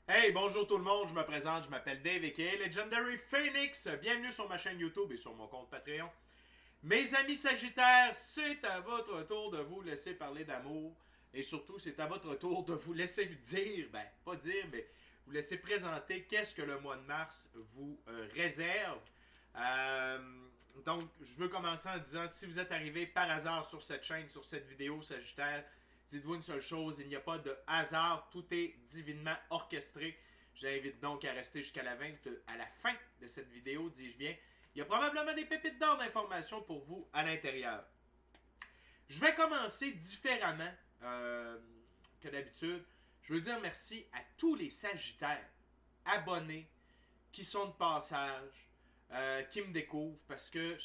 Hey, bonjour tout le monde, je me présente, je m'appelle Dave aka Legendary Phoenix. Bienvenue sur ma chaîne YouTube et sur mon compte Patreon. Mes amis Sagittaires, c'est à votre tour de vous laisser parler d'amour. Et surtout, c'est à votre tour de vous laisser dire, pas dire, mais vous laisser présenter qu'est-ce que le mois de mars vous réserve. Donc, je veux commencer en disant, si vous êtes arrivé par hasard sur cette chaîne, sur cette vidéo Sagittaire, dites-vous une seule chose, il n'y a pas de hasard, tout est divinement orchestré. J'invite donc à rester jusqu'à à la fin de cette vidéo, dis-je bien. Il y a probablement des pépites d'or d'informations pour vous à l'intérieur. Je vais commencer différemment que d'habitude. Je veux dire merci à tous les Sagittaires abonnés qui sont de passage, qui me découvrent parce que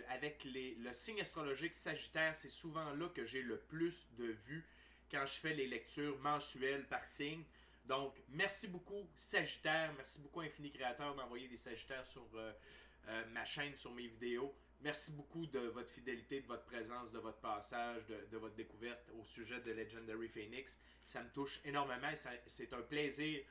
avec le signe astrologique Sagittaire, c'est souvent là que j'ai le plus de vues quand je fais les lectures mensuelles par signe. Donc, merci beaucoup Sagittaire, merci beaucoup Infini Créateur d'envoyer des Sagittaires sur ma chaîne, sur mes vidéos. Merci beaucoup de votre fidélité, de votre présence, de votre passage, de votre découverte au sujet de Legendary Phoenix. Ça me touche énormément. C'est un plaisir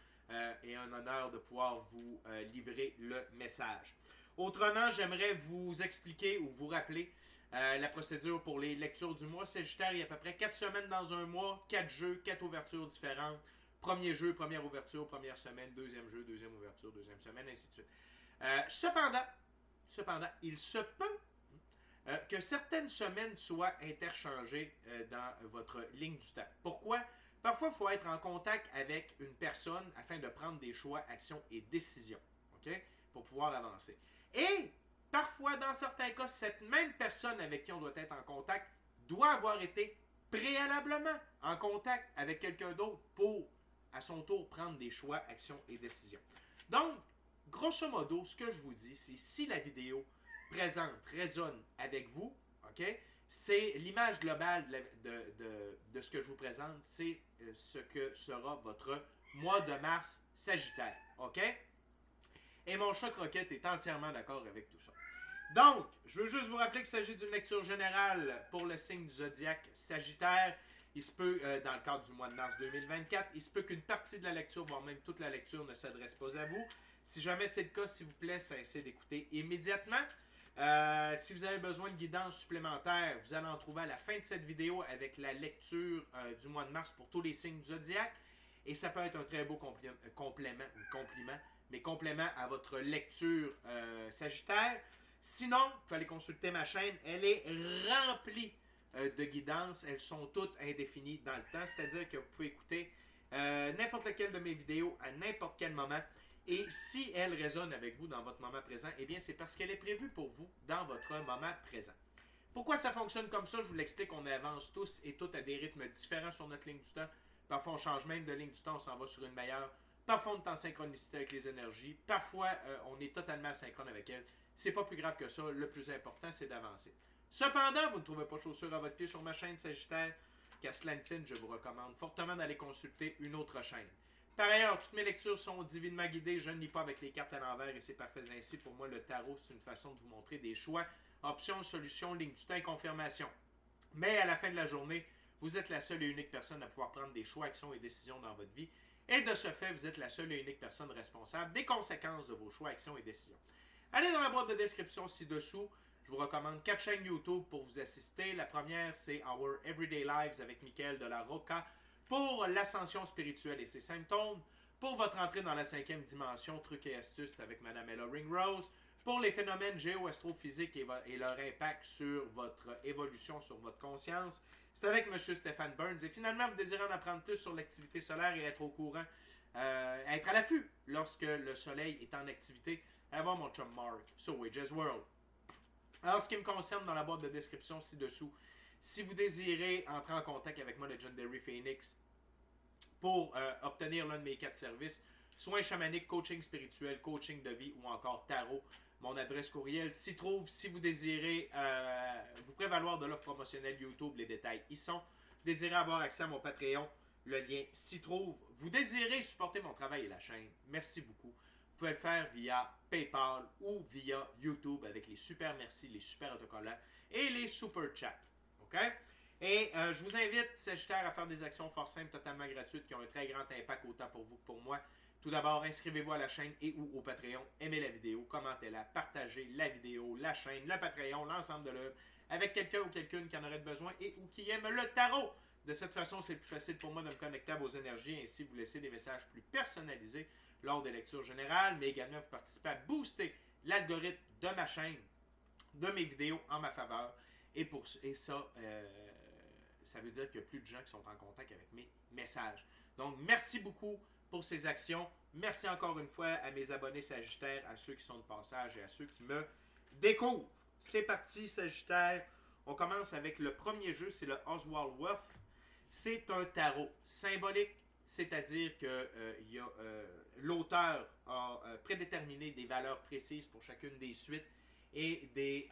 et un honneur de pouvoir vous livrer le message. Autrement, j'aimerais vous expliquer ou vous rappeler la procédure pour les lectures du mois Sagittaire. Il y a à peu près 4 semaines dans un mois, 4 jeux, 4 ouvertures différentes. Premier jeu, première ouverture, première semaine, deuxième jeu, deuxième ouverture, deuxième semaine, ainsi de suite. Cependant, il se peut que certaines semaines soient interchangées dans votre ligne du temps. Pourquoi? Parfois, il faut être en contact avec une personne afin de prendre des choix, actions et décisions, ok, pour pouvoir avancer. Et parfois, dans certains cas, cette même personne avec qui on doit être en contact doit avoir été préalablement en contact avec quelqu'un d'autre pour, à son tour, prendre des choix, actions et décisions. Donc, grosso modo, ce que je vous dis, c'est si la vidéo présente résonne avec vous, ok, c'est l'image globale de ce que je vous présente, c'est ce que sera votre mois de mars Sagittaire, ok? Et mon chat croquette est entièrement d'accord avec tout ça. Donc, je veux juste vous rappeler qu'il s'agit d'une lecture générale pour le signe du zodiaque Sagittaire. Il se peut, dans le cadre du mois de mars 2024, il se peut qu'une partie de la lecture, voire même toute la lecture, ne s'adresse pas à vous. Si jamais c'est le cas, s'il vous plaît, cessez d'écouter immédiatement. Si vous avez besoin de guidance supplémentaire, vous allez en trouver à la fin de cette vidéo avec la lecture du mois de mars pour tous les signes du zodiaque. Et ça peut être un très beau compliment à votre lecture Sagittaire. Sinon, vous allez consulter ma chaîne. Elle est remplie de guidances. Elles sont toutes indéfinies dans le temps. C'est-à-dire que vous pouvez écouter n'importe lequel de mes vidéos à n'importe quel moment. Et si elle résonne avec vous dans votre moment présent, eh bien, c'est parce qu'elle est prévue pour vous dans votre moment présent. Pourquoi ça fonctionne comme ça? Je vous l'explique, on avance tous et toutes à des rythmes différents sur notre ligne du temps. Parfois, on change même de ligne du temps, on s'en va sur une meilleure. Parfois, on est en synchronicité avec les énergies. Parfois, on est totalement asynchrone avec elles. C'est pas plus grave que ça. Le plus important, c'est d'avancer. Cependant, vous ne trouvez pas chaussure à votre pied sur ma chaîne Sagittaire. Qu'à cela ne tienne, je vous recommande fortement d'aller consulter une autre chaîne. Par ailleurs, toutes mes lectures sont divinement guidées. Je ne lis pas avec les cartes à l'envers et c'est parfait ainsi. Pour moi, le tarot, c'est une façon de vous montrer des choix, options, solutions, ligne du temps et confirmation. Mais à la fin de la journée, vous êtes la seule et unique personne à pouvoir prendre des choix, actions et décisions dans votre vie. Et de ce fait, vous êtes la seule et unique personne responsable des conséquences de vos choix, actions et décisions. Allez dans la boîte de description ci-dessous. Je vous recommande 4 chaînes YouTube pour vous assister. La première, c'est Our Everyday Lives avec Michael de la Roca pour l'ascension spirituelle et ses symptômes. Pour votre entrée dans la 5e dimension, trucs et astuces avec Madame Ella Ringrose. Pour les phénomènes géo-astrophysiques et leur impact sur votre évolution, sur votre conscience, c'est avec M. Stéphane Burns. Et finalement, vous désirez en apprendre plus sur l'activité solaire et être au courant, être à l'affût lorsque le soleil est en activité, allez voir mon chum Mark sur Wages World. Alors, ce qui me concerne dans la boîte de description ci-dessous, si vous désirez entrer en contact avec moi, Legendary Phoenix, pour obtenir l'un de mes 4 services, soins chamaniques, coaching spirituel, coaching de vie ou encore tarot, mon adresse courriel s'y trouve. Si vous désirez vous prévaloir de l'offre promotionnelle YouTube, les détails y sont. Vous désirez avoir accès à mon Patreon, le lien s'y trouve. Vous désirez supporter mon travail et la chaîne, merci beaucoup. Vous pouvez le faire via PayPal ou via YouTube avec les super merci, les super autocollants et les super chats. OK? Et je vous invite, Sagittaire, à faire des actions fort simples, totalement gratuites, qui ont un très grand impact autant pour vous que pour moi. Tout d'abord, inscrivez-vous à la chaîne et ou au Patreon, aimez la vidéo, commentez-la, partagez la vidéo, la chaîne, le Patreon, l'ensemble de l'œuvre, avec quelqu'un ou quelqu'une qui en aurait besoin et ou qui aime le tarot. De cette façon, c'est plus facile pour moi de me connecter à vos énergies et ainsi vous laisser des messages plus personnalisés lors des lectures générales, mais également vous participez à booster l'algorithme de ma chaîne, de mes vidéos en ma faveur. Et ça, ça veut dire qu'il y a plus de gens qui sont en contact avec mes messages. Donc, merci beaucoup pour ces actions. Merci encore une fois à mes abonnés Sagittaires, à ceux qui sont de passage et à ceux qui me découvrent. C'est parti, Sagittaire. On commence avec le premier jeu, c'est le Oswald Wolf. C'est un tarot symbolique, c'est-à-dire que l'auteur a prédéterminé des valeurs précises pour chacune des suites et des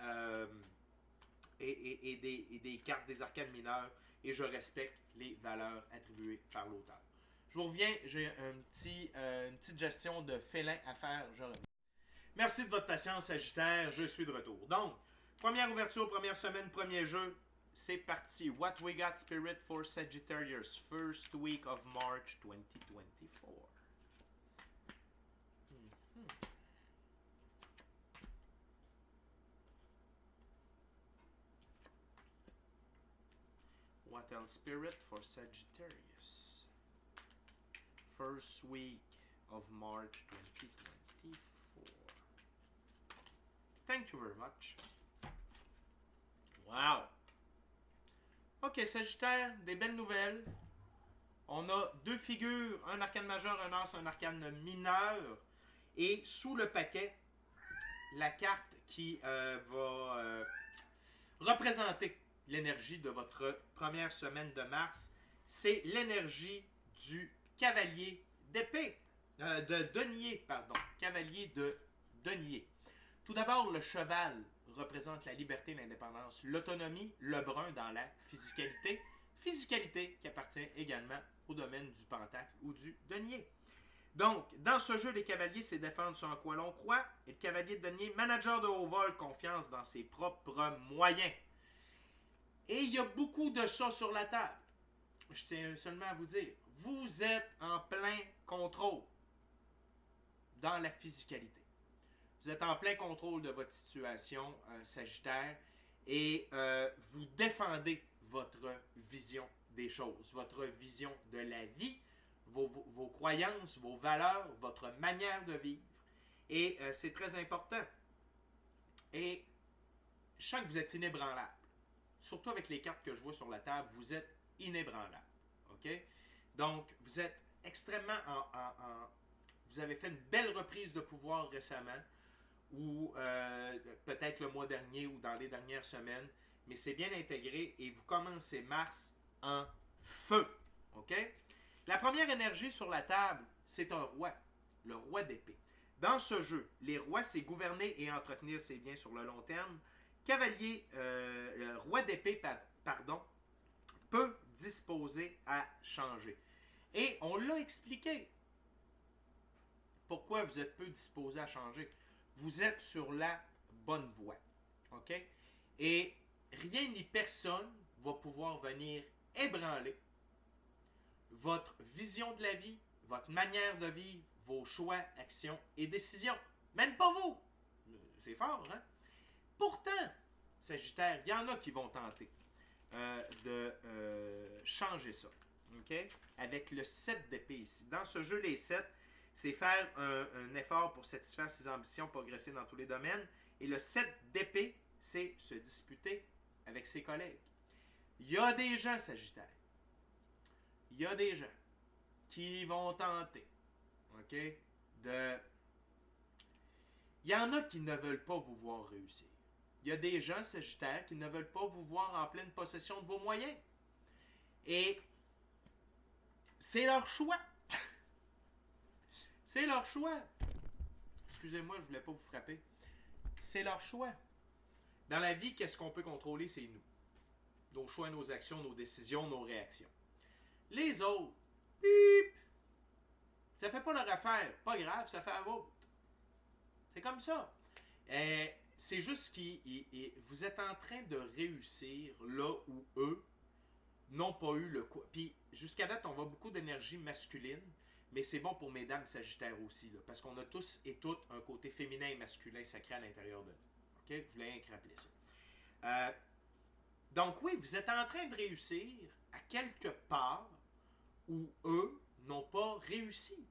cartes des arcanes mineurs, et je respecte les valeurs attribuées par l'auteur. Je vous reviens, j'ai une petite gestion de félin à faire, je reviens. Merci de votre patience, Sagittaire, je suis de retour. Donc, première ouverture, première semaine, premier jeu, c'est parti. What we got, Spirit, for Sagittarius, first week of March 2024. What else, Spirit, for Sagittarius, first week of March 2024. Thank you very much. Wow! Ok, Sagittaire, des belles nouvelles. On a deux figures, un arcane majeur, un as, un arcane mineur. Et sous le paquet, la carte qui va représenter l'énergie de votre première semaine de mars, c'est l'énergie du cavalier d'épée. De denier, pardon. Cavalier de denier. Tout d'abord, le cheval représente la liberté, l'indépendance, l'autonomie, le brun dans la physicalité. Physicalité qui appartient également au domaine du pentacle ou du denier. Donc, dans ce jeu, les cavaliers, c'est défendre ce en quoi l'on croit. Et le cavalier de denier, manager de haut vol, confiance dans ses propres moyens. Et il y a beaucoup de ça sur la table. Je tiens seulement à vous dire, vous êtes en plein contrôle dans la physicalité. Vous êtes en plein contrôle de votre situation, Sagittaire, et vous défendez votre vision des choses, votre vision de la vie, vos croyances, vos valeurs, votre manière de vivre. Et c'est très important. Et je sens que vous êtes inébranlable. Surtout avec les cartes que je vois sur la table, vous êtes inébranlable. OK? Donc, vous êtes extrêmement vous avez fait une belle reprise de pouvoir récemment, ou peut-être le mois dernier ou dans les dernières semaines, mais c'est bien intégré et vous commencez mars en feu. OK? La première énergie sur la table, c'est un roi, le roi d'épée. Dans ce jeu, les rois, c'est gouverner et entretenir ses biens sur le long terme. Cavalier, le roi d'épée, peut disposer à changer. Et on l'a expliqué. Pourquoi vous êtes peu disposé à changer? Vous êtes sur la bonne voie. OK? Et rien ni personne va pouvoir venir ébranler votre vision de la vie, votre manière de vivre, vos choix, actions et décisions. Même pas vous. C'est fort, hein? Pourtant, Sagittaire, il y en a qui vont tenter de changer ça. OK? Avec le 7 d'épée ici. Dans ce jeu, les 7, c'est faire un effort pour satisfaire ses ambitions, progresser dans tous les domaines. Et le 7 d'épée, c'est se disputer avec ses collègues. Il y a des gens, Sagittaire, il y a des gens qui vont tenter, OK, il y en a qui ne veulent pas vous voir réussir. Il y a des gens, Sagittaire, qui ne veulent pas vous voir en pleine possession de vos moyens. Et c'est leur choix. C'est leur choix. Excusez-moi, je ne voulais pas vous frapper. C'est leur choix. Dans la vie, qu'est-ce qu'on peut contrôler? C'est nous. Nos choix, nos actions, nos décisions, nos réactions. Les autres, bip, ça fait pas leur affaire. Pas grave, ça fait la vôtre. C'est comme ça. C'est juste que vous êtes en train de réussir là où eux, n'ont pas eu le coup. Puis jusqu'à date, on voit beaucoup d'énergie masculine, mais c'est bon pour mesdames sagittaires aussi, là, parce qu'on a tous et toutes un côté féminin et masculin sacré à l'intérieur de nous. OK? Je voulais rien que rappeler ça. Donc oui, vous êtes en train de réussir à quelque part où eux n'ont pas réussi,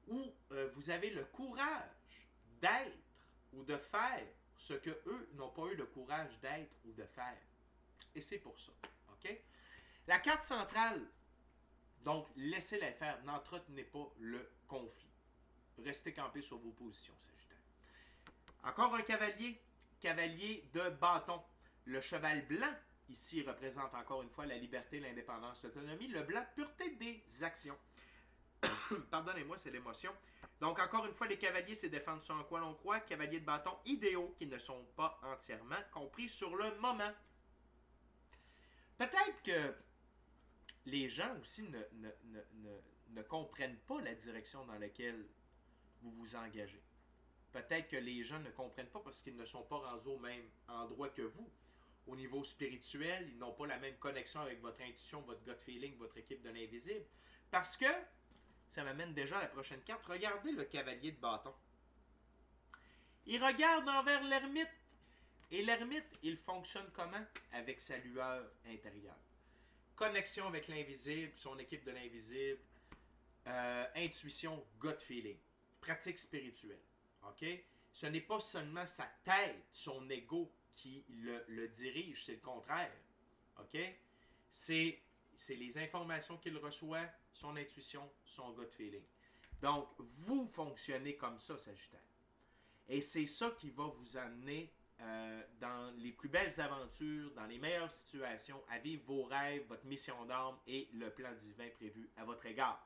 où vous avez le courage d'être ou de faire ce que eux n'ont pas eu le courage d'être ou de faire. Et c'est pour ça. OK? La carte centrale, donc laissez-les faire, n'entretenez pas le conflit. Restez campé sur vos positions, Sagittaire. Encore un cavalier, cavalier de bâton. Le cheval blanc, ici, représente encore une fois la liberté, l'indépendance, l'autonomie. Le blanc, pureté des actions. Pardonnez-moi, c'est l'émotion. Donc, encore une fois, les cavaliers, c'est défendre ce en quoi l'on croit. Cavaliers de bâton idéaux qui ne sont pas entièrement compris sur le moment. Peut-être que les gens aussi ne comprennent pas la direction dans laquelle vous vous engagez. Peut-être que les gens ne comprennent pas parce qu'ils ne sont pas rendus au même endroit que vous. Au niveau spirituel, ils n'ont pas la même connexion avec votre intuition, votre gut feeling, votre équipe de l'invisible. Parce que, ça m'amène déjà à la prochaine carte, regardez le cavalier de bâton. Il regarde envers l'ermite. Et l'ermite, il fonctionne comment? Avec sa lueur intérieure. Connexion avec l'invisible, son équipe de l'invisible, intuition, gut feeling, pratique spirituelle. OK? Ce n'est pas seulement sa tête, son ego qui le dirige, c'est le contraire. OK? C'est les informations qu'il reçoit, son intuition, son gut feeling. Donc, vous fonctionnez comme ça, Sagittaire. Et c'est ça qui va vous amener dans les plus belles aventures, dans les meilleures situations, à vivre vos rêves, votre mission d'âme et le plan divin prévu à votre égard.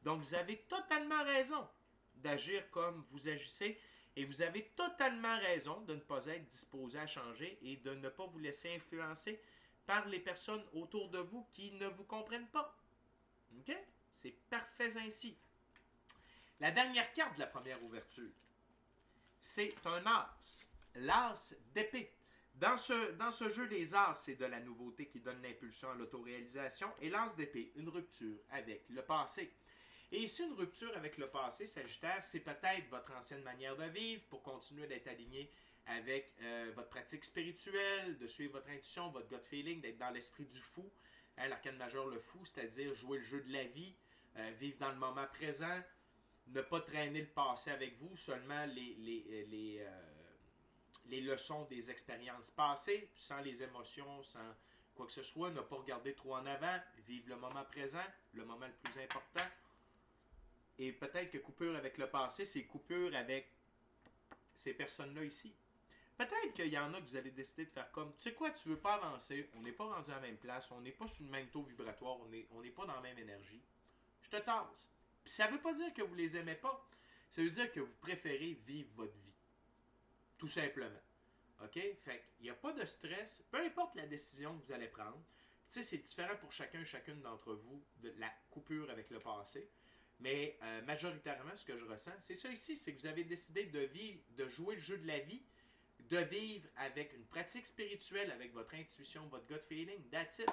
Donc, vous avez totalement raison d'agir comme vous agissez et vous avez totalement raison de ne pas être disposé à changer et de ne pas vous laisser influencer par les personnes autour de vous qui ne vous comprennent pas. OK? C'est parfait ainsi. La dernière carte de la première ouverture, c'est un as. L'as d'épée. Dans ce jeu, les as, c'est de la nouveauté qui donne l'impulsion à l'autoréalisation. Et l'as d'épée, une rupture avec le passé. Et ici, une rupture avec le passé, Sagittaire, c'est peut-être votre ancienne manière de vivre pour continuer d'être aligné avec votre pratique spirituelle, de suivre votre intuition, votre gut feeling, d'être dans l'esprit du fou. Hein, l'arcane majeur, le fou, c'est-à-dire jouer le jeu de la vie, vivre dans le moment présent, ne pas traîner le passé avec vous, seulement les leçons des expériences passées, sans les émotions, sans quoi que ce soit, ne pas regarder trop en avant, vivre le moment présent, le moment le plus important. Et peut-être que coupure avec le passé, c'est coupure avec ces personnes-là ici. Peut-être qu'il y en a que vous allez décider de faire comme, tu sais quoi, tu veux pas avancer, on n'est pas rendu à la même place, on n'est pas sur le même taux vibratoire, on n'est pas dans la même énergie. Je te tasse. Puis ça ne veut pas dire que vous les aimez pas, ça veut dire que vous préférez vivre votre vie. Tout simplement. OK? Fait qu'il n'y a pas de stress, peu importe la décision que vous allez prendre. Tu sais, c'est différent pour chacun et chacune d'entre vous de la coupure avec le passé. Mais majoritairement, ce que je ressens, c'est ça ici, c'est que vous avez décidé de vivre, de jouer le jeu de la vie, de vivre avec une pratique spirituelle, avec votre intuition, votre gut feeling, that's it.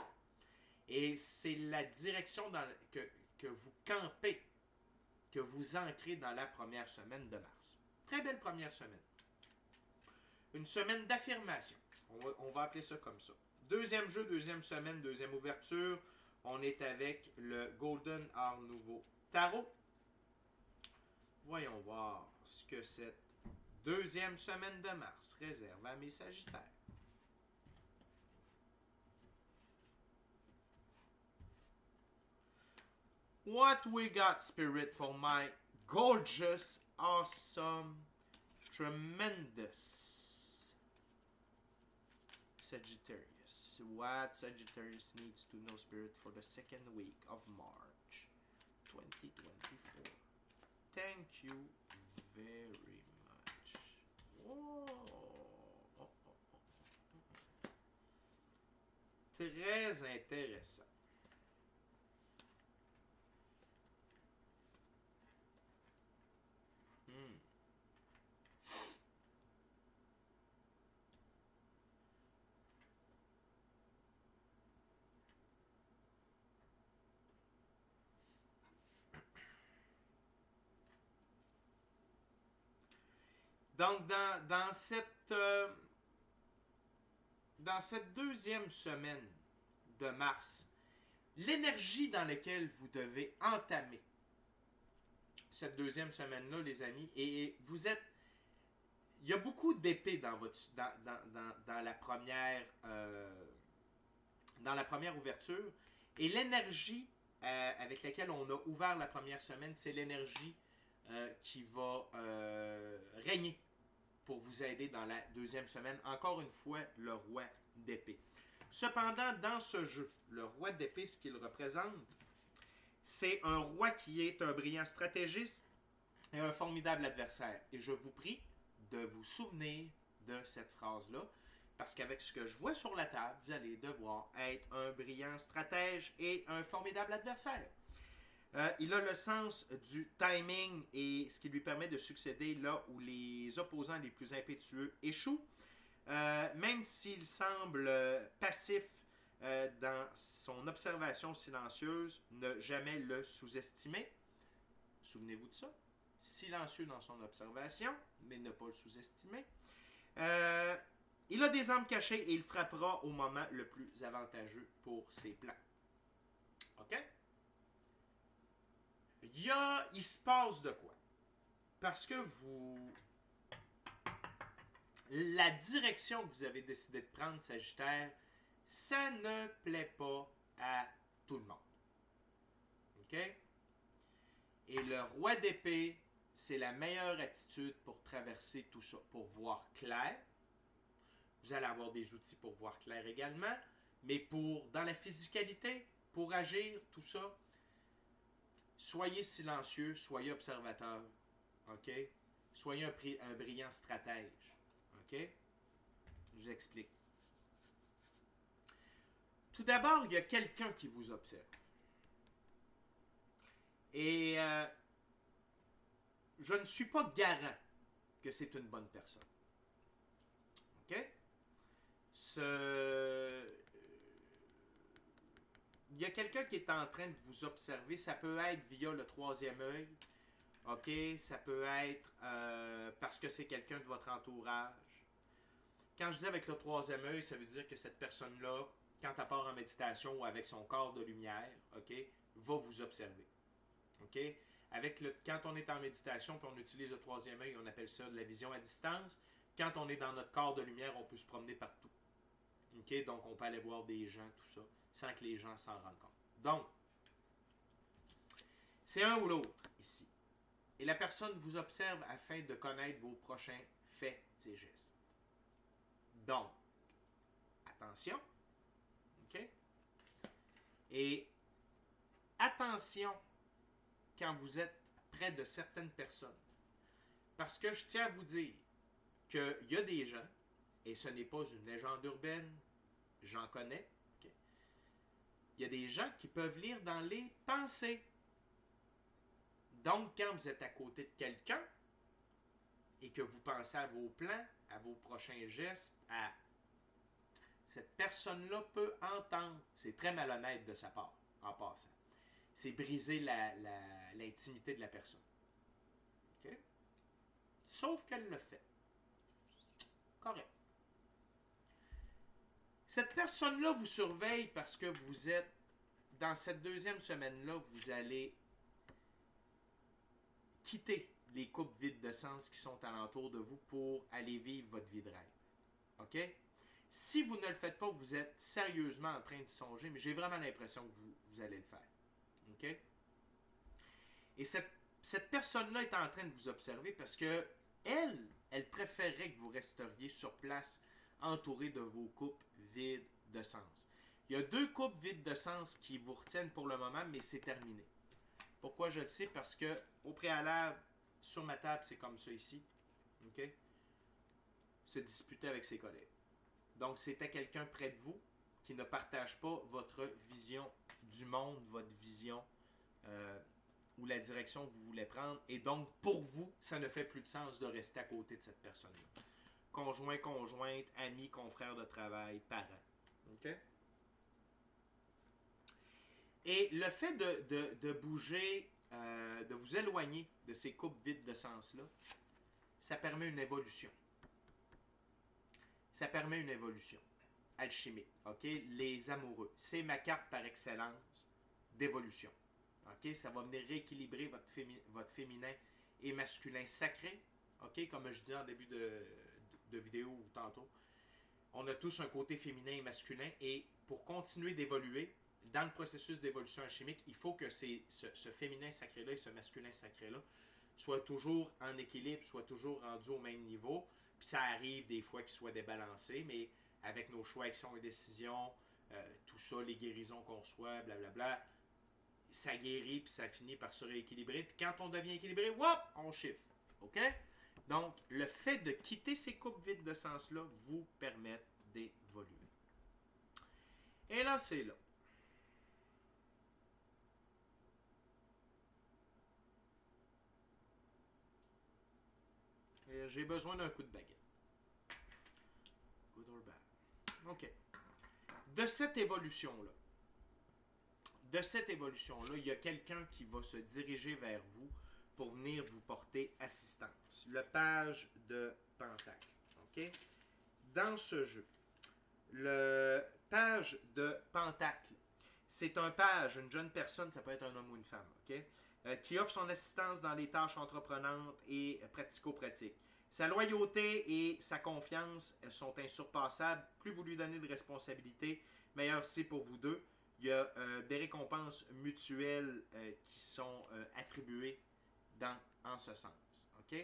Et c'est la direction que vous campez, que vous ancrez dans la première semaine de mars. Très belle première semaine. Une semaine d'affirmation. On va appeler ça comme ça. Deuxième jeu, deuxième semaine, deuxième ouverture. On est avec le Golden Art Nouveau Tarot. Voyons voir ce que cette deuxième semaine de mars réserve à mes Sagittaires. What we got, Spirit, for my gorgeous, awesome, tremendous Sagittarius. What Sagittarius needs to know, Spirit, for the second week of March 2024. Thank you very much. Oh. Très intéressant. Donc, dans cette deuxième semaine de mars, l'énergie dans laquelle vous devez entamer cette deuxième semaine-là, les amis, et vous êtes... Il y a beaucoup d'épées dans la première ouverture, et l'énergie avec laquelle on a ouvert la première semaine, c'est l'énergie qui va régner pour vous aider dans la deuxième semaine. Encore une fois, le roi d'épée. Cependant, dans ce jeu, le roi d'épée, ce qu'il représente, c'est un roi qui est un brillant stratégiste et un formidable adversaire. Et je vous prie de vous souvenir de cette phrase-là, parce qu'avec ce que je vois sur la table, vous allez devoir être un brillant stratège et un formidable adversaire. Il a le sens du timing et ce qui lui permet de succéder là où les opposants les plus impétueux échouent. Même s'il semble passif dans son observation silencieuse, ne jamais le sous-estimer. Souvenez-vous de ça. Silencieux dans son observation, mais ne pas le sous-estimer. Il a des armes cachées et il frappera au moment le plus avantageux pour ses plans. OK? Il se passe de quoi? Parce que la direction que vous avez décidé de prendre, Sagittaire, ça ne plaît pas à tout le monde. OK? Et le roi d'épée, c'est la meilleure attitude pour traverser tout ça, pour voir clair. Vous allez avoir des outils pour voir clair également, mais dans la physicalité, pour agir, tout ça, soyez silencieux, soyez observateur, OK? Soyez un brillant stratège, OK? Je vous explique. Tout d'abord, il y a quelqu'un qui vous observe. Et je ne suis pas garant que c'est une bonne personne. OK? Il y a quelqu'un qui est en train de vous observer. Ça peut être via le troisième œil. OK? Ça peut être parce que c'est quelqu'un de votre entourage. Quand je dis avec le troisième œil, ça veut dire que cette personne-là, quand elle part en méditation ou avec son corps de lumière, OK, va vous observer. OK? Quand on est en méditation et on utilise le troisième œil, on appelle ça la vision à distance. Quand on est dans notre corps de lumière, on peut se promener partout. OK? Donc, on peut aller voir des gens, tout ça, sans que les gens s'en rendent compte. Donc, c'est un ou l'autre ici. Et la personne vous observe afin de connaître vos prochains faits et gestes. Donc, attention. OK? Et attention quand vous êtes près de certaines personnes. Parce que je tiens à vous dire qu'il y a des gens, et ce n'est pas une légende urbaine, j'en connais, okay? Il y a des gens qui peuvent lire dans les pensées. Donc, quand vous êtes à côté de quelqu'un et que vous pensez à vos plans, à vos prochains gestes, cette personne-là peut entendre. C'est très malhonnête de sa part, en passant. C'est briser l'intimité de la personne. OK? Sauf qu'elle le fait. Correct. Cette personne-là vous surveille parce que vous êtes, dans cette deuxième semaine-là, vous allez quitter les coupes vides de sens qui sont alentour de vous pour aller vivre votre vie de rêve. OK? Si vous ne le faites pas, vous êtes sérieusement en train d'y songer, mais j'ai vraiment l'impression que vous allez le faire. OK? Et cette personne-là est en train de vous observer parce que elle préférerait que vous resteriez sur place entouré de vos coupes vides de sens. Il y a 2 coupes vides de sens qui vous retiennent pour le moment, mais c'est terminé. Pourquoi je le sais? Parce que au préalable, sur ma table, c'est comme ça ici. OK? Se disputer avec ses collègues. Donc, c'était quelqu'un près de vous qui ne partage pas votre vision du monde, votre vision ou la direction que vous voulez prendre. Et donc, pour vous, ça ne fait plus de sens de rester à côté de cette personne-là. Conjoint, conjointe, ami, confrère de travail, parent. OK? Et le fait de bouger, de vous éloigner de ces coupes vides de sens-là, ça permet une évolution. Ça permet une évolution alchimique. OK? Les amoureux. C'est ma carte par excellence d'évolution. OK? Ça va venir rééquilibrer votre féminin et masculin sacré. OK? Comme je disais en début de vidéo ou tantôt. On a tous un côté féminin et masculin. Et pour continuer d'évoluer, dans le processus d'évolution alchimique, il faut que ce féminin sacré-là et ce masculin sacré-là soient toujours en équilibre, soient toujours rendus au même niveau. Puis ça arrive des fois qu'ils soient débalancés, mais avec nos choix, actions et décisions, tout ça, les guérisons qu'on reçoit, blablabla, ça guérit puis ça finit par se rééquilibrer. Puis quand on devient équilibré, whoop, on chiffre. OK? Donc, le fait de quitter ces coupes vides de sens-là vous permet d'évoluer. Et là, c'est là. J'ai besoin d'un coup de baguette. Good or bad. OK. De cette évolution-là, il y a quelqu'un qui va se diriger vers vous pour venir vous porter assistance. Le page de Pentacle. OK? Dans ce jeu, le page de Pentacle, c'est un page, une jeune personne, ça peut être un homme ou une femme, OK? Qui offre son assistance dans les tâches entreprenantes et pratico-pratiques. Sa loyauté et sa confiance sont insurpassables. Plus vous lui donnez de responsabilités, meilleur c'est pour vous deux. Il y a des récompenses mutuelles qui sont attribuées en ce sens. OK?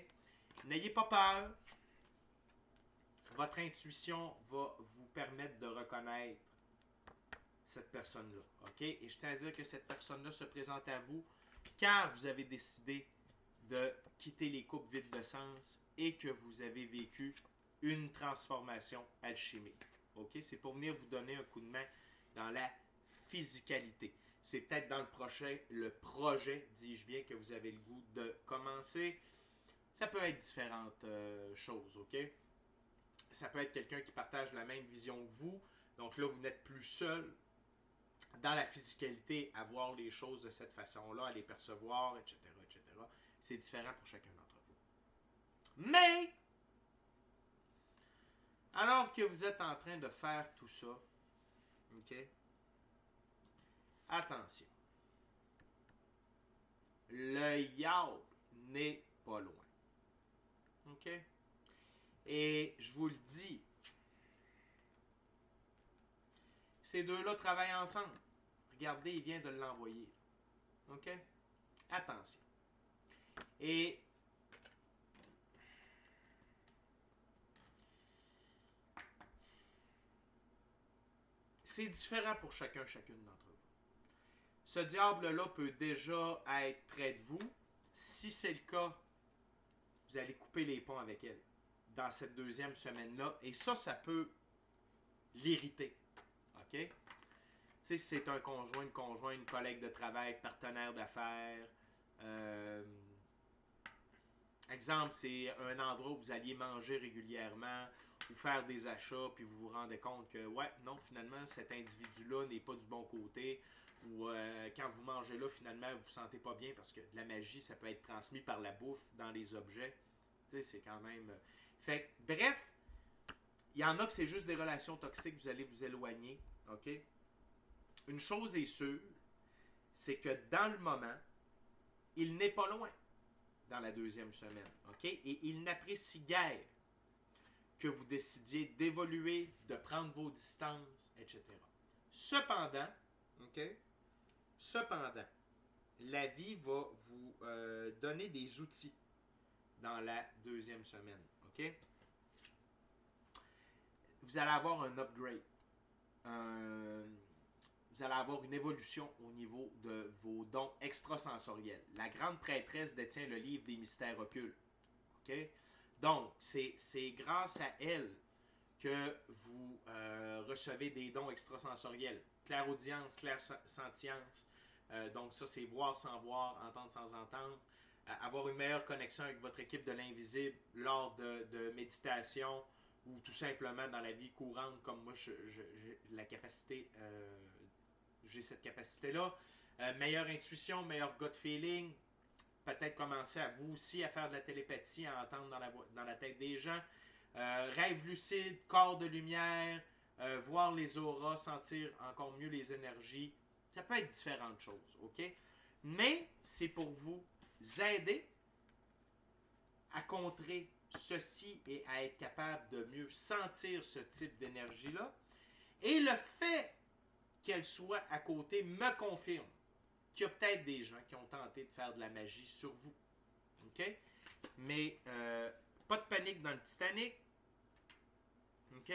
N'ayez pas peur. Votre intuition va vous permettre de reconnaître cette personne-là. OK? Et je tiens à dire que cette personne-là se présente à vous quand vous avez décidé de quitter les coupes vides de sens et que vous avez vécu une transformation alchimique. OK? C'est pour venir vous donner un coup de main dans la physicalité. C'est peut-être dans le projet, dis-je bien, que vous avez le goût de commencer. Ça peut être différentes choses, OK? Ça peut être quelqu'un qui partage la même vision que vous. Donc là, vous n'êtes plus seul dans la physicalité à voir les choses de cette façon-là, à les percevoir, etc., etc. C'est différent pour chacun d'entre vous. Mais, alors que vous êtes en train de faire tout ça, OK? Attention. Le yaourt n'est pas loin. OK? Et je vous le dis, ces deux-là travaillent ensemble. Regardez, il vient de l'envoyer. OK? Attention. Et c'est différent pour chacune d'entre vous. Ce diable-là peut déjà être près de vous. Si c'est le cas, vous allez couper les ponts avec elle dans cette deuxième semaine-là. Et ça peut l'irriter. OK? Tu sais, si c'est un conjoint, une conjointe, une collègue de travail, partenaire d'affaires. Exemple, c'est un endroit où vous alliez manger régulièrement ou faire des achats, puis vous vous rendez compte que, ouais, non, finalement, cet individu-là n'est pas du bon côté. Ou quand vous mangez là, finalement, vous ne vous sentez pas bien parce que de la magie, ça peut être transmis par la bouffe dans les objets. Tu sais, c'est quand même... Fait que, bref, il y en a que c'est juste des relations toxiques, vous allez vous éloigner. OK? Une chose est sûre, c'est que dans le moment, il n'est pas loin dans la deuxième semaine. OK? Et il n'apprécie guère que vous décidiez d'évoluer, de prendre vos distances, etc. Cependant, OK? Cependant, la vie va vous donner des outils dans la deuxième semaine. OK? Vous allez avoir un upgrade. Vous allez avoir une évolution au niveau de vos dons extrasensoriels. La grande prêtresse détient le livre des mystères occultes. OK? Donc, c'est grâce à elle que vous recevez des dons extrasensoriels. Clairaudience, clairsentience. Donc ça, c'est voir sans voir, entendre sans entendre. Avoir une meilleure connexion avec votre équipe de l'invisible lors de méditation ou tout simplement dans la vie courante, comme moi, j'ai la capacité, j'ai cette capacité-là. Meilleure intuition, meilleur gut feeling. peut-être commencer à vous aussi à faire de la télépathie, à entendre dans la tête des gens. Rêve lucide, corps de lumière, voir les auras, sentir encore mieux les énergies. Ça peut être différentes choses, OK? Mais c'est pour vous aider à contrer ceci et à être capable de mieux sentir ce type d'énergie-là. Et le fait qu'elle soit à côté me confirme qu'il y a peut-être des gens qui ont tenté de faire de la magie sur vous. OK? Mais pas de panique dans le Titanic. OK?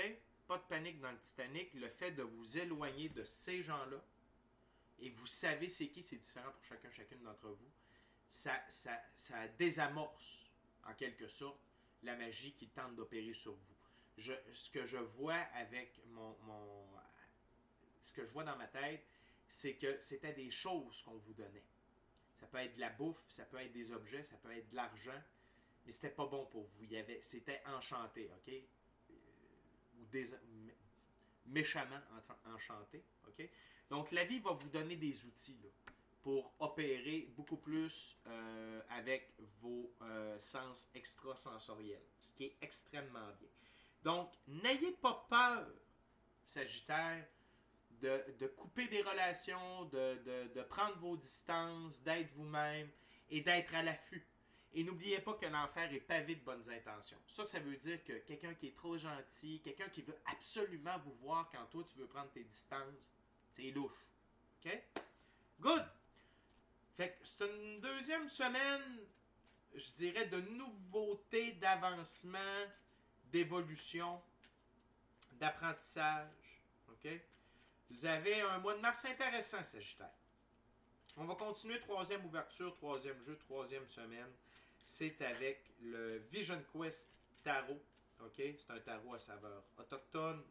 Pas de panique dans le Titanic. Le fait de vous éloigner de ces gens-là, et vous savez c'est qui, c'est différent pour chacune d'entre vous, ça désamorce, en quelque sorte, la magie qui tente d'opérer sur vous. Ce que je vois avec ce que je vois dans ma tête, c'est que c'était des choses qu'on vous donnait. Ça peut être de la bouffe, ça peut être des objets, ça peut être de l'argent, mais c'était pas bon pour vous. C'était enchanté, OK? Ou méchamment enchanté, OK? Donc, la vie va vous donner des outils là, pour opérer beaucoup plus avec vos sens extrasensoriels, ce qui est extrêmement bien. Donc, n'ayez pas peur, Sagittaire, de couper des relations, de prendre vos distances, d'être vous-même et d'être à l'affût. Et n'oubliez pas que l'enfer est pavé de bonnes intentions. Ça veut dire que quelqu'un qui est trop gentil, quelqu'un qui veut absolument vous voir quand toi tu veux prendre tes distances, c'est louche. OK? Good! Fait que c'est une deuxième semaine, je dirais, de nouveautés, d'avancement, d'évolution, d'apprentissage. OK? Vous avez un mois de mars intéressant, Sagittaire. On va continuer, troisième ouverture, troisième jeu, troisième semaine. C'est avec le Vision Quest Tarot. OK? C'est un tarot à saveur autochtone.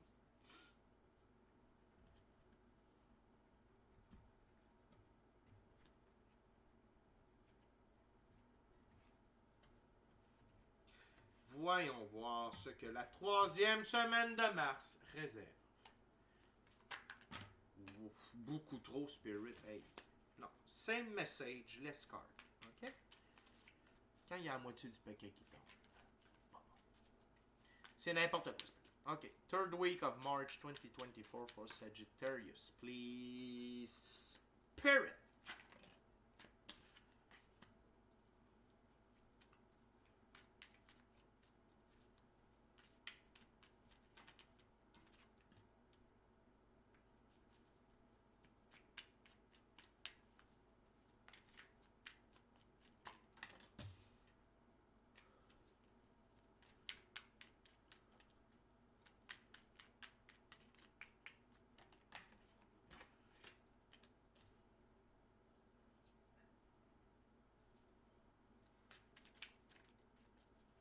Voyons voir ce que la troisième semaine de mars réserve. Ouf, beaucoup trop, Spirit. Hey. Non. Same message, less card. OK? Quand il y a la moitié du paquet qui tombe. Bon. C'est n'importe quoi. OK. Third week of March 2024 for Sagittarius. Please. Spirit.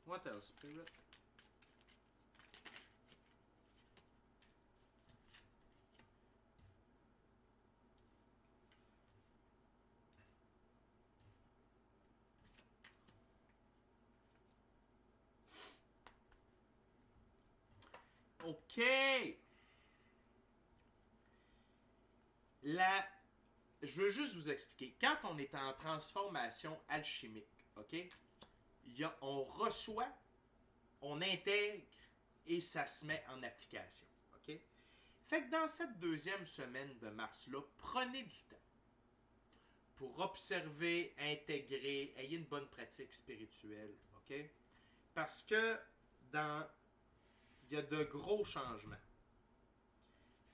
What else, Spirit? OK. Je veux juste vous expliquer. Quand on est en transformation alchimique, OK? On reçoit, on intègre et ça se met en application. OK? Fait que dans cette deuxième semaine de mars-là, prenez du temps pour observer, intégrer, ayez une bonne pratique spirituelle. OK? Parce que il y a de gros changements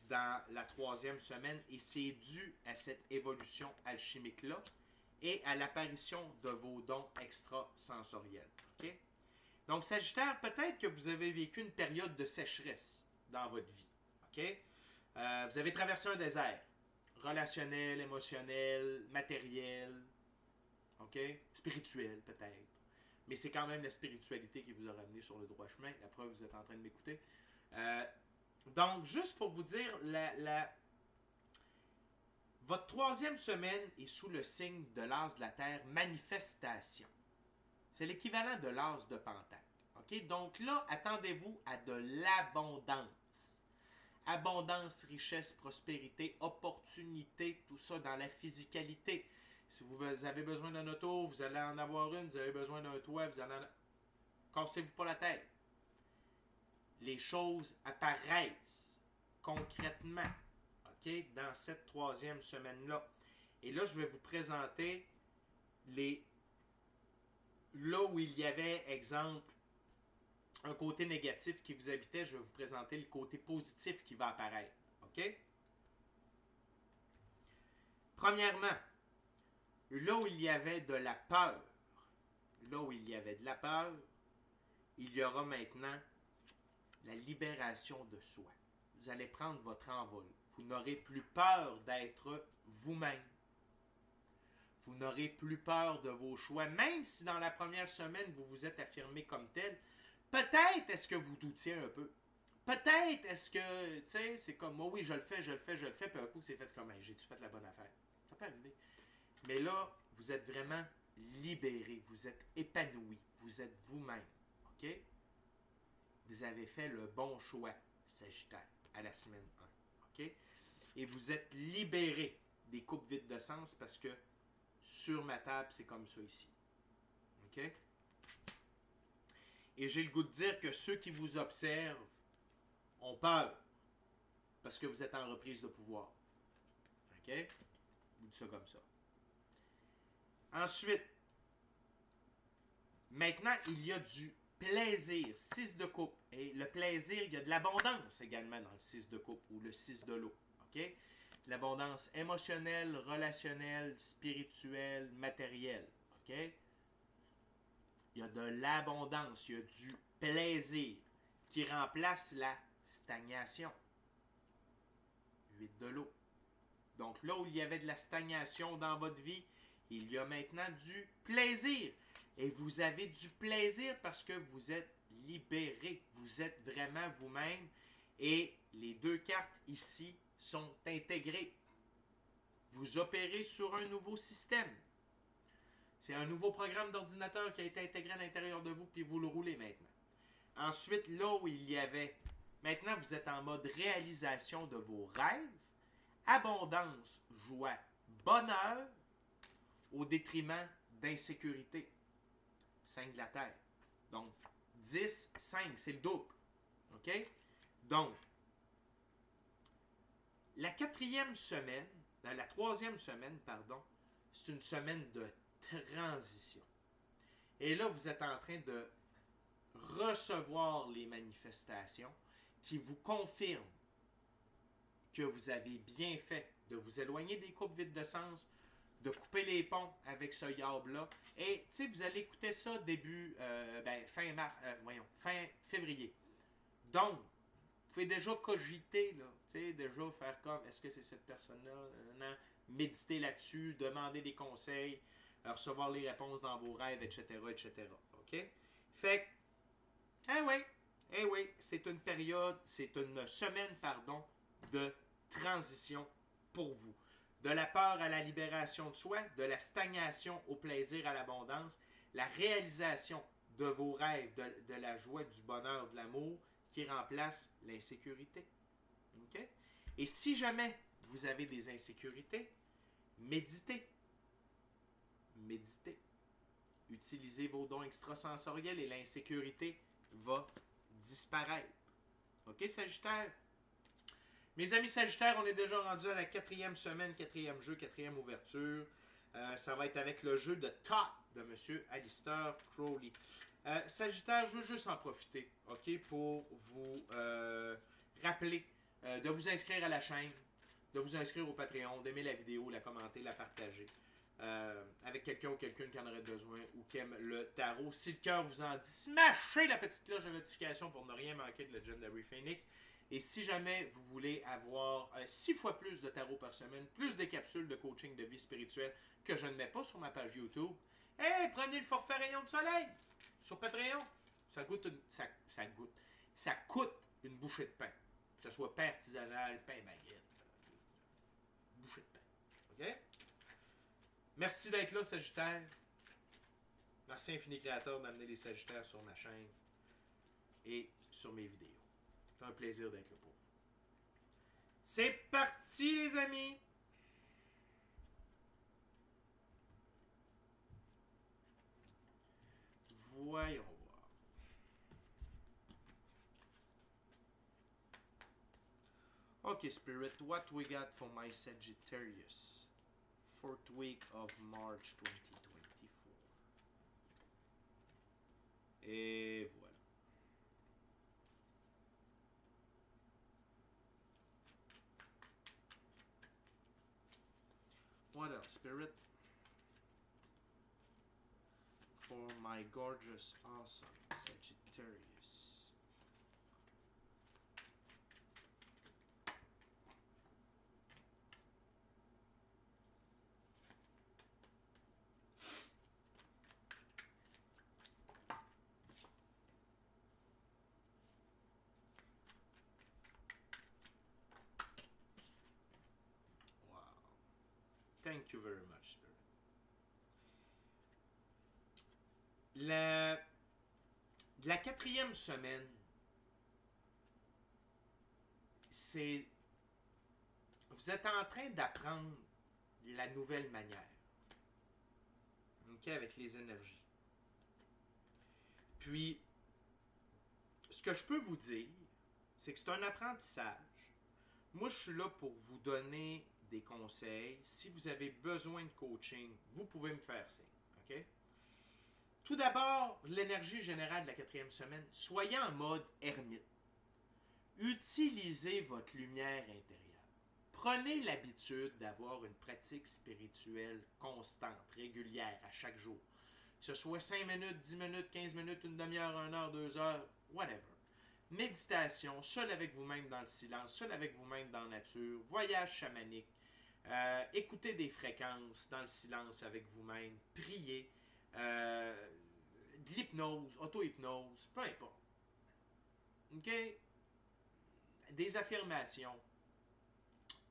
dans la troisième semaine et c'est dû à cette évolution alchimique-là et à l'apparition de vos dons extrasensoriels. Okay? Donc, Sagittaire, peut-être que vous avez vécu une période de sécheresse dans votre vie. Okay? Vous avez traversé un désert relationnel, émotionnel, matériel, okay? Spirituel peut-être. Mais c'est quand même la spiritualité qui vous a ramené sur le droit chemin. La preuve, vous êtes en train de m'écouter. Donc, juste pour vous dire, votre troisième semaine est sous le signe de l'as de la Terre, manifestation. C'est l'équivalent de l'as de Pentacle. Okay? Donc là, attendez-vous à de l'abondance. Abondance, richesse, prospérité, opportunité, tout ça dans la physicalité. Si vous avez besoin d'un auto, vous allez en avoir une. Vous avez besoin d'un toit, vous allez en... Cassez-vous pas la tête. Les choses apparaissent concrètement, OK, dans cette 3e semaine-là. Et là, je vais vous présenter là où il y avait, exemple, un côté négatif qui vous habitait, je vais vous présenter le côté positif qui va apparaître. OK? Premièrement, là où il y avait de la peur, il y aura maintenant la libération de soi. Vous allez prendre votre envol. Vous n'aurez plus peur d'être vous-même. Vous n'aurez plus peur de vos choix, même si dans la première semaine, vous vous êtes affirmé comme tel. Peut-être est-ce que vous doutiez un peu. Peut-être est-ce que, tu sais, c'est comme, moi, oui, je le fais, puis un coup, c'est fait comme, j'ai-tu fait la bonne affaire? Ça peut arriver. Mais là, vous êtes vraiment libéré, vous êtes épanoui, vous êtes vous-même, OK? Vous avez fait le bon choix, Sagittaire, à la semaine 1, OK? Et vous êtes libéré des coupes vides de sens parce que sur ma table, c'est comme ça ici, OK? Et j'ai le goût de dire que ceux qui vous observent ont peur parce que vous êtes en reprise de pouvoir. OK? Je vous dis ça comme ça. Ensuite, maintenant, il y a du plaisir. 6 de coupe. Et le plaisir, il y a de l'abondance également dans le 6 de coupe ou le 6 de l'eau. OK? L'abondance émotionnelle, relationnelle, spirituelle, matérielle. OK? Il y a de l'abondance, il y a du plaisir qui remplace la stagnation. 8 de l'eau. Donc là où il y avait de la stagnation dans votre vie, il y a maintenant du plaisir. Et vous avez du plaisir parce que vous êtes libéré. Vous êtes vraiment vous-même. Et les 2 cartes ici sont intégrées. Vous opérez sur un nouveau système. C'est un nouveau programme d'ordinateur qui a été intégré à l'intérieur de vous, puis vous le roulez maintenant. Ensuite, là où il y avait... Maintenant, vous êtes en mode réalisation de vos rêves, abondance, joie, bonheur, au détriment d'insécurité. 5 de la Terre. Donc, 10, 5, c'est le double. OK? Donc, la 4e semaine, dans la 3e semaine, pardon, c'est une semaine de transition. Et là, vous êtes en train de recevoir les manifestations qui vous confirment que vous avez bien fait de vous éloigner des coupes vides de sens, de couper les ponts avec ce yarb-là. Et, tu sais, vous allez écouter ça début, fin février. Donc, vous pouvez déjà cogiter, là, tu sais, déjà faire comme, est-ce que c'est cette personne-là? Non, méditer là-dessus, demander des conseils, recevoir les réponses dans vos rêves, etc., etc. OK? Fait que, oui, c'est une période, c'est une semaine, pardon, de transition pour vous. De la peur à la libération de soi, de la stagnation au plaisir, à l'abondance, la réalisation de vos rêves, de la joie, du bonheur, de l'amour, qui remplace l'insécurité. OK? Et si jamais vous avez des insécurités, méditez. Méditez. Utilisez vos dons extrasensoriels et l'insécurité va disparaître. OK, Sagittaire? Mes amis Sagittaires, on est déjà rendu à la 4e semaine, 4e jeu, 4e ouverture. Ça va être avec le jeu de Top de M. Alistair Crowley. Sagittaire, je veux juste en profiter, OK, pour vous rappeler de vous inscrire à la chaîne, de vous inscrire au Patreon, d'aimer la vidéo, la commenter, la partager. Avec quelqu'un ou quelqu'une qui en aurait besoin ou qui aime le tarot. Si le cœur vous en dit, smashez la petite cloche de notification pour ne rien manquer de Legendary Phoenix. Et si jamais vous voulez avoir 6 fois plus de tarot par semaine, plus de capsules de coaching de vie spirituelle que je ne mets pas sur ma page YouTube, prenez le forfait Rayon de Soleil sur Patreon. Ça coûte une bouchée de pain. Que ce soit pain artisanal, pain baguette, bouchée de pain. OK? Merci d'être là, Sagittaire. Merci Infini Créateur d'amener les Sagittaires sur ma chaîne et sur mes vidéos. C'est un plaisir d'être là pour vous. C'est parti, les amis! Voyons voir. Okay, Spirit, what we got for my Sagittarius? 4th week of March 2024. Et voilà. What else, Spirit? For my gorgeous, awesome Sagittarius. Wow. Thank you very much, Spirit. La 4e semaine, c'est... Vous êtes en train d'apprendre la nouvelle manière. OK, avec les énergies. Puis, ce que je peux vous dire, c'est que c'est un apprentissage. Moi, je suis là pour vous donner des conseils. Si vous avez besoin de coaching, vous pouvez me faire signe. OK? Tout d'abord, l'énergie générale de la 4e semaine, soyez en mode ermite. Utilisez votre lumière intérieure. Prenez l'habitude d'avoir une pratique spirituelle constante, régulière, à chaque jour. Que ce soit 5 minutes, 10 minutes, 15 minutes, une demi-heure, 1 heure, 2 heures, whatever. Méditation, seul avec vous-même dans le silence, seul avec vous-même dans la nature, voyage chamanique, écoutez des fréquences dans le silence avec vous-même, priez, de l'hypnose, auto-hypnose, peu importe. OK? Des affirmations,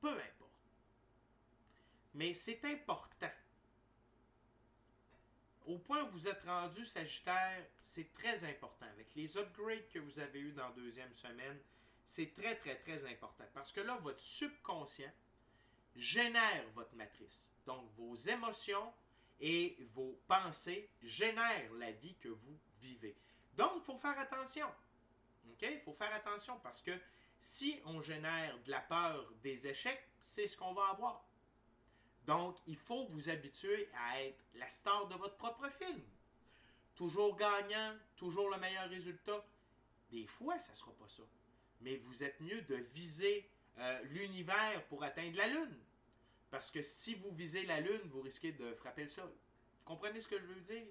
peu importe. Mais c'est important. Au point où vous êtes rendu, Sagittaire, c'est très important. Avec les upgrades que vous avez eus dans la 2e semaine, c'est très, très, très important. Parce que là, votre subconscient génère votre matrice. Donc, vos émotions et vos pensées génèrent la vie que vous vivez. Donc, il faut faire attention. OK? Il faut faire attention parce que si on génère de la peur des échecs, c'est ce qu'on va avoir. Donc, il faut vous habituer à être la star de votre propre film. Toujours gagnant, toujours le meilleur résultat. Des fois, ça ne sera pas ça. Mais vous êtes mieux de viser l'univers pour atteindre la Lune. Parce que si vous visez la Lune, vous risquez de frapper le sol. Vous comprenez ce que je veux dire?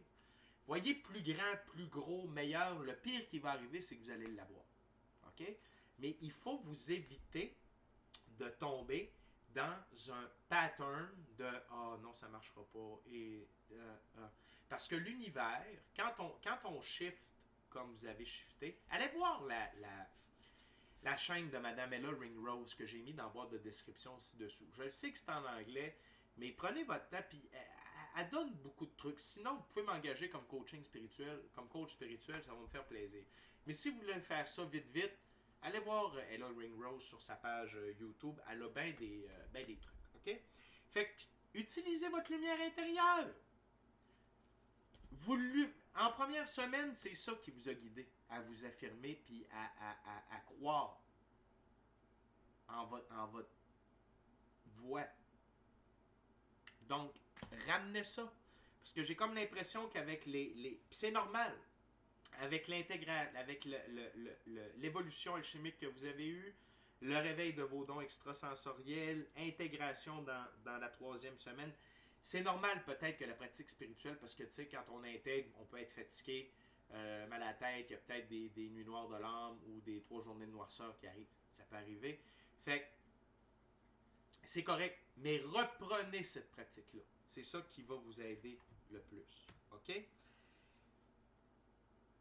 Voyez plus grand, plus gros, meilleur. Le pire qui va arriver, c'est que vous allez l'avoir. OK? Mais il faut vous éviter de tomber dans un pattern de « Ah non, ça ne marchera pas ». Parce que l'univers, quand on shift comme vous avez shifté, allez voir la chaîne de Mme Ella Ringrose que j'ai mis dans la boîte de description ci-dessous. Je sais que c'est en anglais, mais prenez votre temps, puis elle donne beaucoup de trucs. Sinon, vous pouvez m'engager comme coaching spirituel, comme coach spirituel, ça va me faire plaisir. Mais si vous voulez faire ça vite, allez voir Ella Ringrose sur sa page YouTube. Elle a bien des trucs. OK? Fait que, utilisez votre lumière intérieure. En première semaine, c'est ça qui vous a guidé à vous affirmer puis à croire en votre voix. Donc, ramenez ça. Parce que j'ai comme l'impression qu'avec puis c'est normal. Avec avec l'évolution alchimique que vous avez eue, le réveil de vos dons extrasensoriels, intégration dans la 3e semaine, c'est normal peut-être que la pratique spirituelle, parce que tu sais, quand on intègre, on peut être fatigué, mal à la tête, il y a peut-être des nuits noires de l'âme ou des 3 journées de noirceur qui arrivent. Ça peut arriver. Fait que c'est correct, mais reprenez cette pratique-là. C'est ça qui va vous aider le plus. OK?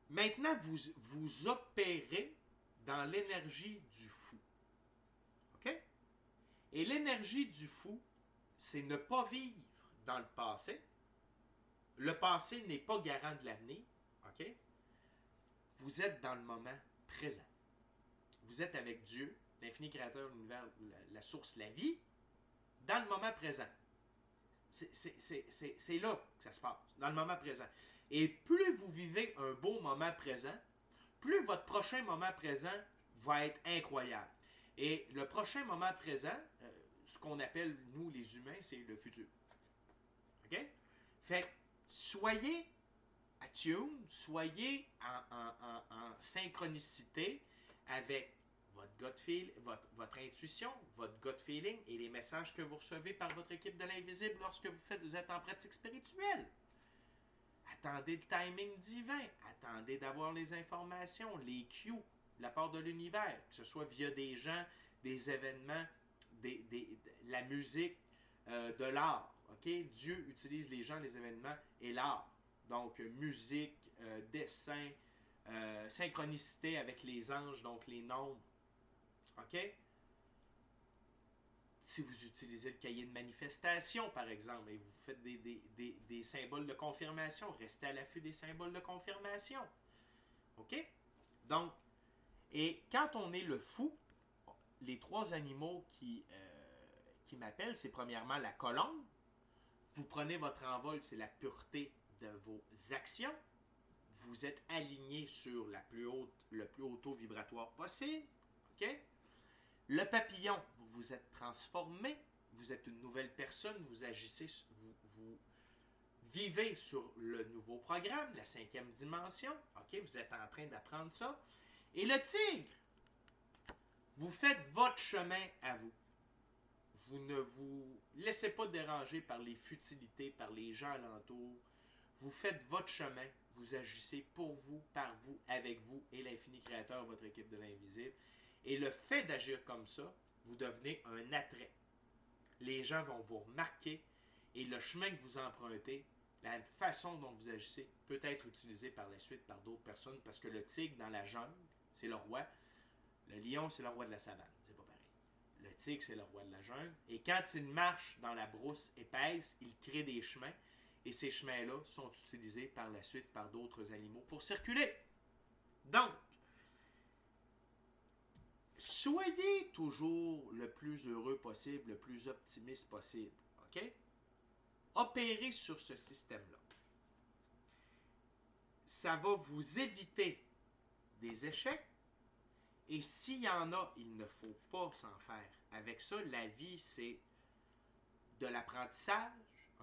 Maintenant, vous opérez dans l'énergie du fou. OK? Et l'énergie du fou, c'est ne pas vivre dans le passé. Le passé n'est pas garant de l'avenir. OK? Vous êtes dans le moment présent. Vous êtes avec Dieu, l'infini créateur de l'univers, la source, la vie, dans le moment présent. C'est là que ça se passe, dans le moment présent. Et plus vous vivez un beau moment présent, plus votre prochain moment présent va être incroyable. Et le prochain moment présent, ce qu'on appelle, nous les humains, c'est le futur. OK? Fait que soyez attune, soyez en synchronicité avec votre gut feel, votre intuition, votre gut feeling et les messages que vous recevez par votre équipe de l'invisible lorsque vous êtes en pratique spirituelle. Attendez le timing divin. Attendez d'avoir les informations, les cues de la part de l'univers, que ce soit via des gens, des événements, la musique, de l'art. Okay? Dieu utilise les gens, les événements et l'art. Donc, musique, dessin, synchronicité avec les anges, donc les nombres. OK? Si vous utilisez le cahier de manifestation, par exemple, et vous faites des symboles de confirmation, restez à l'affût des symboles de confirmation. OK? Donc, et quand on est le fou, les trois animaux qui m'appellent, c'est premièrement la colombe. Vous prenez votre envol, c'est la pureté de vos actions. Vous êtes aligné sur le plus haut taux vibratoire possible. OK? Le papillon, vous vous êtes transformé, vous êtes une nouvelle personne, vous agissez, vous vivez sur le nouveau programme, la 5e dimension. OK? Vous êtes en train d'apprendre ça. Et le tigre, vous faites votre chemin à vous. Vous ne vous laissez pas déranger par les futilités, par les gens alentours. Vous faites votre chemin, vous agissez pour vous, par vous, avec vous et l'infini créateur, votre équipe de l'invisible. Et le fait d'agir comme ça, vous devenez un attrait. Les gens vont vous remarquer et le chemin que vous empruntez, la façon dont vous agissez, peut être utilisé par la suite par d'autres personnes parce que le tigre dans la jungle, c'est le roi. Le lion, c'est le roi de la savane. C'est pas pareil. Le tigre, c'est le roi de la jungle. Et quand il marche dans la brousse épaisse, il crée des chemins. Et ces chemins-là sont utilisés par la suite par d'autres animaux pour circuler. Donc, soyez toujours le plus heureux possible, le plus optimiste possible. OK? Opérez sur ce système-là. Ça va vous éviter des échecs. Et s'il y en a, il ne faut pas s'en faire. Avec ça, la vie, c'est de l'apprentissage.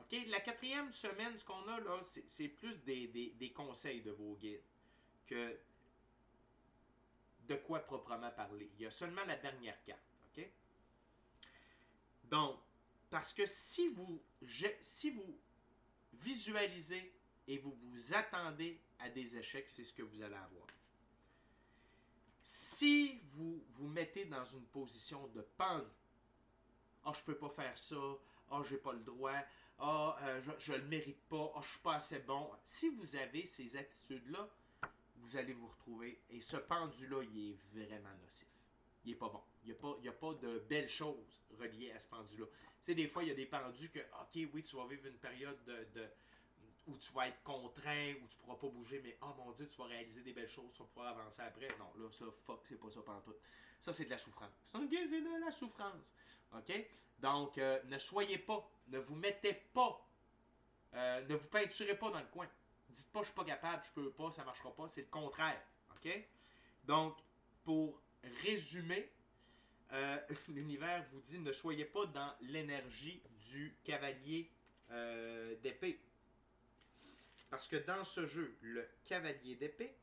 Okay? La 4e semaine, ce qu'on a là, c'est plus des conseils de vos guides que de quoi proprement parler. Il y a seulement la dernière carte. Okay? Donc, parce que si vous visualisez et vous vous attendez à des échecs, c'est ce que vous allez avoir. Si vous vous mettez dans une position de pendu, « Ah, je peux pas faire ça. Ah, j'ai pas le droit. Ah, je le mérite pas. Ah, je suis pas assez bon. » Si vous avez ces attitudes-là, vous allez vous retrouver. Et ce pendu-là, il est vraiment nocif. Il est pas bon. Il n'y a pas de belles choses reliées à ce pendu-là. Tu sais, des fois, il y a des pendus que, OK, oui, tu vas vivre une période où tu vas être contraint, où tu ne pourras pas bouger, mais oh mon Dieu, tu vas réaliser des belles choses, tu vas pouvoir avancer après. Non, là, ça, fuck, c'est pas ça pantoute. Ça, c'est de la souffrance. C'est de la souffrance. OK? Donc, ne soyez pas, ne vous mettez pas, ne vous peinturez pas dans le coin. Dites pas, je suis pas capable, je peux pas, ça marchera pas. C'est le contraire. OK? Donc, pour résumer, l'univers vous dit, ne soyez pas dans l'énergie du cavalier d'épée. Parce que dans ce jeu, le cavalier d'épée,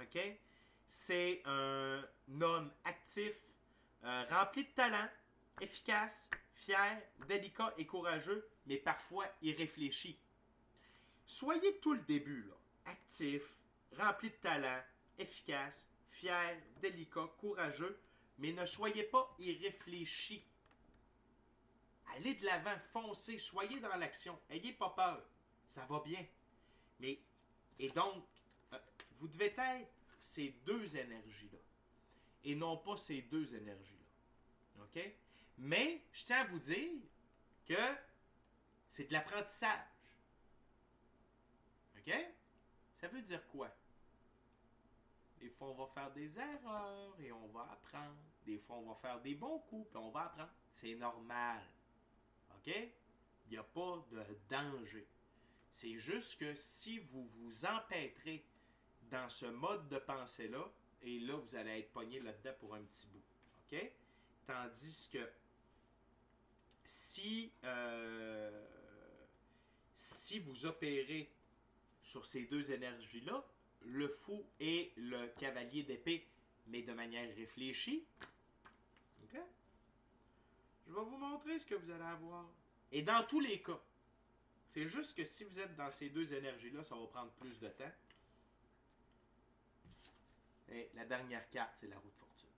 OK, c'est un homme actif, rempli de talent, efficace, fier, délicat et courageux, mais parfois irréfléchi. Soyez tout le début, là, actif, rempli de talent, efficace, fier, délicat, courageux, mais ne soyez pas irréfléchi. Allez de l'avant, foncez, soyez dans l'action, ayez pas peur. Ça va bien. Et donc, vous devez être ces deux énergies-là. Et non pas ces deux énergies-là. OK? Mais, je tiens à vous dire que c'est de l'apprentissage. OK? Ça veut dire quoi? Des fois, on va faire des erreurs et on va apprendre. Des fois, on va faire des bons coups et on va apprendre. C'est normal. OK? Il n'y a pas de danger. C'est juste que si vous vous empêtrez dans ce mode de pensée-là, et là, vous allez être pogné là-dedans pour un petit bout. OK? Tandis que si vous opérez sur ces deux énergies-là, le fou et le cavalier d'épée, mais de manière réfléchie, OK? Je vais vous montrer ce que vous allez avoir. Et dans tous les cas, c'est juste que si vous êtes dans ces deux énergies-là, ça va prendre plus de temps. Et la dernière carte, c'est la roue de fortune.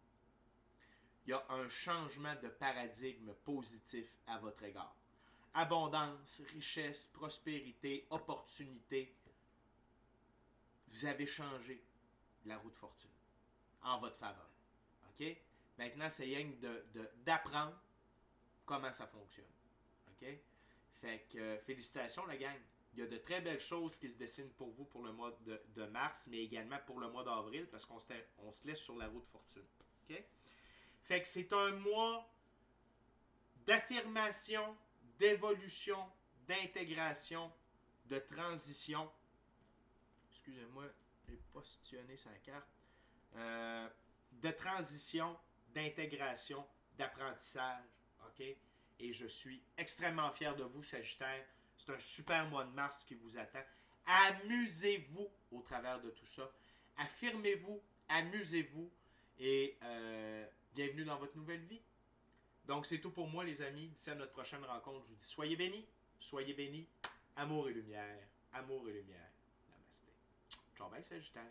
Il y a un changement de paradigme positif à votre égard. Abondance, richesse, prospérité, opportunité. Vous avez changé la roue de fortune en votre faveur. OK? Maintenant, c'est rien d'apprendre comment ça fonctionne. OK? Fait que félicitations la gang. Il y a de très belles choses qui se dessinent pour vous pour le mois de mars, mais également pour le mois d'avril, parce qu'on se laisse sur la roue de fortune. OK? Fait que c'est un mois d'affirmation, d'évolution, d'intégration, de transition. Excusez-moi, je n'ai pas positionné sa carte. De transition, d'intégration, d'apprentissage. OK? Et je suis extrêmement fier de vous, Sagittaire. C'est un super mois de mars qui vous attend. Amusez-vous au travers de tout ça. Affirmez-vous, amusez-vous et bienvenue dans votre nouvelle vie. Donc, c'est tout pour moi, les amis. D'ici à notre prochaine rencontre, je vous dis soyez bénis, amour et lumière, amour et lumière. Namasté. Ciao, bye, Sagittaire.